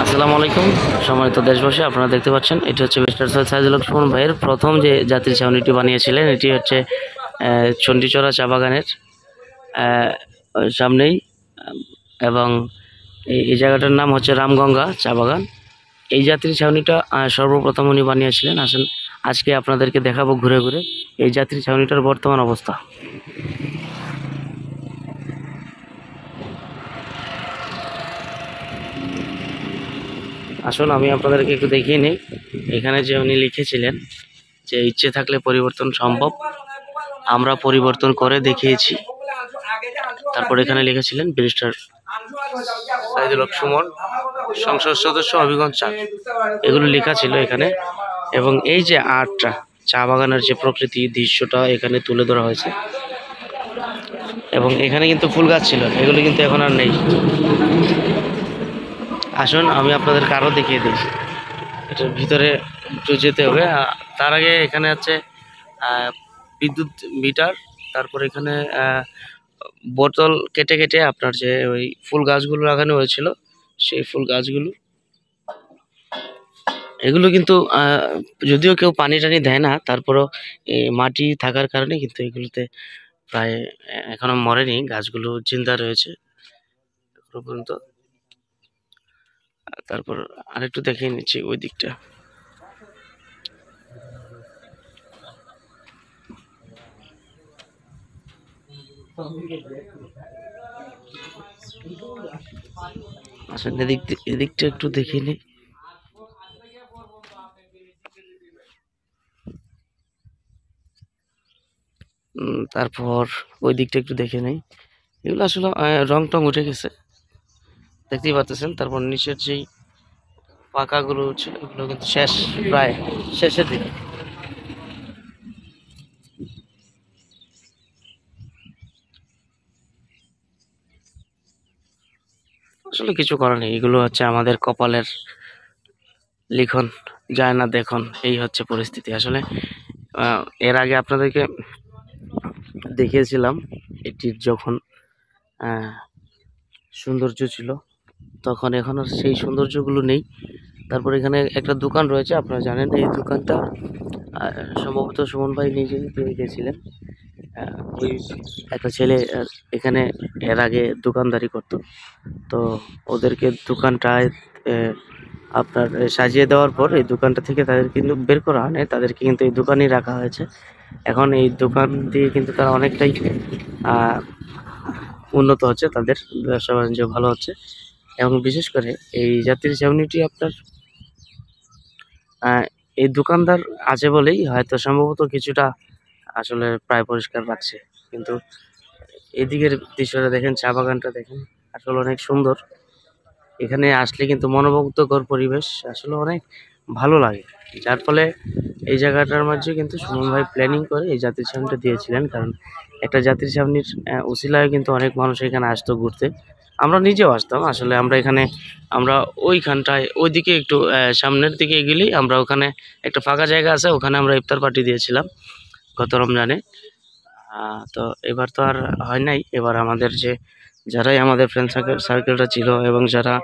আসসালামু আলাইকুম সম্মানিত দেশবাসী, আপনারা দেখতে পাচ্ছেন এটি হচ্ছে মিস্টার সৈয়দ সাইদুল হক সুমন ভাইয়ের প্রথম যে যাত্রী ছাউনিটি বানিয়েছিলেন। এটি হচ্ছে চণ্ডীচড়া চা বাগানের সামনেই, এবং এই জায়গাটার নাম হচ্ছে রামগঙ্গা চা বাগান। এই যাত্রী ছাউনিটা সর্বপ্রথম উনি বানিয়েছিলেন। আসেন আজকে আপনাদেরকে দেখাবো ঘুরে ঘুরে এই যাত্রী ছাউনিটার বর্তমান অবস্থা। আসুন আমি আপনাদেরকে একটু দেখিয়ে নিই। এখানে যে উনি লিখেছিলেন যে ইচ্ছে থাকলে পরিবর্তন সম্ভব, আমরা পরিবর্তন করে দেখিয়েছি। তারপর এখানে লিখেছিলেন ব্যারিস্টার সাইদুল হক সুমন, সংসদ সদস্য, হবিগঞ্জ ৪, এগুলো লেখা ছিল এখানে। এবং এই যে আর্টটা, চা বাগানের যে প্রকৃতি দৃশ্যটা এখানে তুলে ধরা হয়েছে। এবং এখানে কিন্তু ফুল গাছ ছিল, এগুলো কিন্তু এখন আর নেই। আসুন আমি আপনাদেরকে আরও দেখিয়ে দিই। এটার ভিতরে একটু যেতে হবে। তার আগে এখানে আছে বিদ্যুৎ মিটার। তারপর এখানে বোতল কেটে কেটে আপনার যে ওই ফুল গাছগুলো লাগানো হয়েছিল, সেই ফুল গাছগুলো, এগুলো কিন্তু যদিও কেউ পানি টানি দেয় না, তারপরও মাটি থাকার কারণে কিন্তু এগুলোতে প্রায় এখনো মরেনি, গাছগুলো জিন্দা রয়েছে এখনো পর্যন্ত। তারপর আরেকটু দেখিয়ে নিচ্ছি ওই দিকটা। আচ্ছা, এদিকটা একটু দেখিয়ে নিই। তারপর ওই দিকটা একটু দেখে নেই। এগুলো আসলে রং টং উঠে গেছে, দেখতেই পাচ্ছেন। তারপর নিচের যেই পাকাগুলো ছিল এগুলো কিন্তু শেষ, প্রায় শেষের দিকে। আসলে কিছু করার নেই, এগুলো হচ্ছে আমাদের কপালের লিখন, যায় না দেখুন, এই হচ্ছে পরিস্থিতি। আসলে এর আগে আপনাদেরকে দেখিয়েছিলাম এটির যখন সৌন্দর্য ছিল, তখন এখন আর সেই সৌন্দর্যগুলো নেই। তারপর এখানে একটা দোকান রয়েছে, আপনারা জানেন এই দোকানটা সম্ভবত সুমন ভাই নিজেই পেয়ে গেছিলেন। ওই একটা ছেলে এখানে এর আগে দোকানদারি করতো, তো ওদেরকে দোকানটায় আপনার সাজিয়ে দেওয়ার পর এই দোকানটা থেকে তাদের কিন্তু বের করা হয় না, তাদেরকে কিন্তু এই দোকানেই রাখা হয়েছে। এখন এই দোকান দিয়ে কিন্তু তারা অনেকটাই উন্নত হচ্ছে, তাদের ব্যবসা বাণিজ্য ভালো হচ্ছে। এবং বিশেষ করে এই যাত্রী ছাউনিটি আপনার এই দোকানদার আছে বলেই হয়তো সম্ভবত কিছুটা আসলে প্রায় পরিষ্কার রাখছে। কিন্তু এদিকের দৃশ্যটা দেখেন, চা বাগানটা দেখেন, আসলে অনেক সুন্দর। এখানে আসলে কিন্তু মনোমুগ্ধকর পরিবেশ, আসলে অনেক ভালো লাগে। যার ফলে এই জায়গাটার মাঝে কিন্তু সুমন ভাই প্ল্যানিং করে এই যাত্রী ছাউনিটা দিয়েছিলেন। কারণ একটা যাত্রী ছাউনির উসিলায় কিন্তু অনেক মানুষ এখানে আসতো ঘুরতে। আমরা নিজেও আসতাম। আসলে আমরা ওইখানটায় ওইদিকে একটু সামনের দিকে গেলেই আমরা ওখানে একটা ফাঁকা জায়গা আছে, ওখানে আমরা ইফতার পার্টি দিয়েছিলাম গত রমজানে। তো এবার তো আর হয় নাই। এবার আমাদের যারাই আমাদের ফ্রেন্ড সার্কেলটা ছিল এবং যারা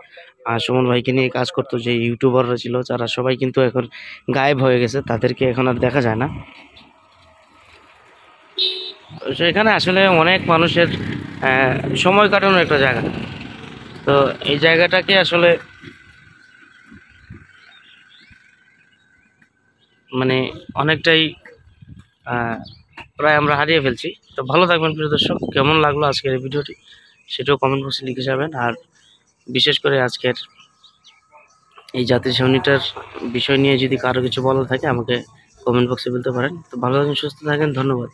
সুমন ভাইকে নিয়ে কাজ করতো, যে ইউটিউবাররা ছিল, যারা সবাই কিন্তু এখন গায়েব হয়ে গেছে, তাদেরকে এখন আর দেখা যায় না। তো সেখানে আসলে অনেক মানুষের সময় কাটানোর একটা জায়গা। তো এই জায়গাটাকে আসলে মানে অনেকটাই প্রায় আমরা হারিয়ে ফেলছি। তো ভালো থাকবেন প্রিয় দর্শক। কেমন লাগলো আজকের এই ভিডিওটি সেটাও কমেন্ট বক্সে লিখে যাবেন। আর বিশেষ করে আজকের এই যাত্রী ছাউনিটার বিষয় নিয়ে যদি কারো কিছু বলার থাকে আমাকে কমেন্ট বক্সে বলতে পারেন। তো ভালো থাকেন, সুস্থ থাকেন, ধন্যবাদ।